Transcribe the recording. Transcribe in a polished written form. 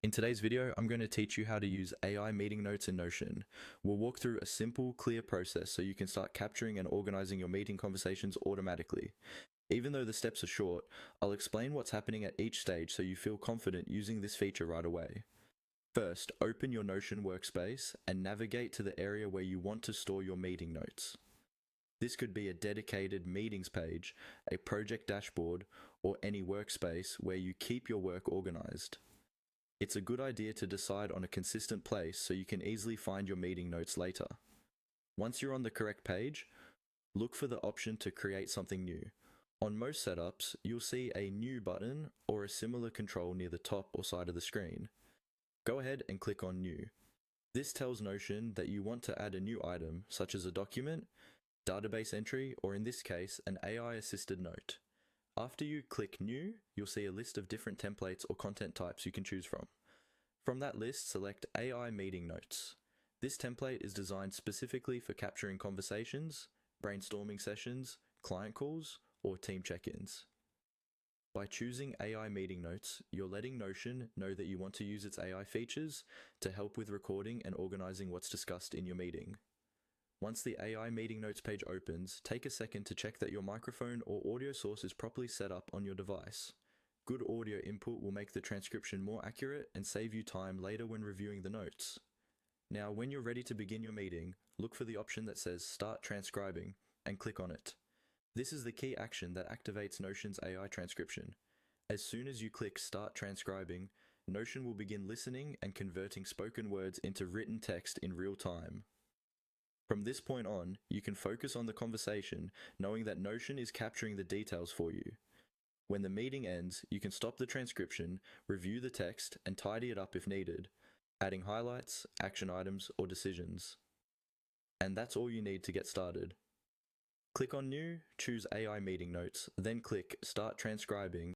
In today's video, I'm going to teach you how to use AI meeting notes in Notion. We'll walk through a simple, clear process so you can start capturing and organizing your meeting conversations automatically. Even though the steps are short, I'll explain what's happening at each stage so you feel confident using this feature right away. First, open your Notion workspace and navigate to the area where you want to store your meeting notes. This could be a dedicated meetings page, a project dashboard, or any workspace where you keep your work organized. It's a good idea to decide on a consistent place so you can easily find your meeting notes later. Once you're on the correct page, look for the option to create something new. On most setups, you'll see a New button or a similar control near the top or side of the screen. Go ahead and click on New. This tells Notion that you want to add a new item, such as a document, database entry, or in this case, an AI-assisted note. After you click New, you'll see a list of different templates or content types you can choose from. From that list, select AI Meeting Notes. This template is designed specifically for capturing conversations, brainstorming sessions, client calls, or team check-ins. By choosing AI Meeting Notes, you're letting Notion know that you want to use its AI features to help with recording and organizing what's discussed in your meeting. Once the AI Meeting Notes page opens, take a second to check that your microphone or audio source is properly set up on your device. Good audio input will make the transcription more accurate and save you time later when reviewing the notes. Now, when you're ready to begin your meeting, look for the option that says Start Transcribing and click on it. This is the key action that activates Notion's AI transcription. As soon as you click Start Transcribing, Notion will begin listening and converting spoken words into written text in real time. From this point on, you can focus on the conversation, knowing that Notion is capturing the details for you. When the meeting ends, you can stop the transcription, review the text, and tidy it up if needed, adding highlights, action items, or decisions. And that's all you need to get started. Click on New, choose AI Meeting Notes, then click Start Transcribing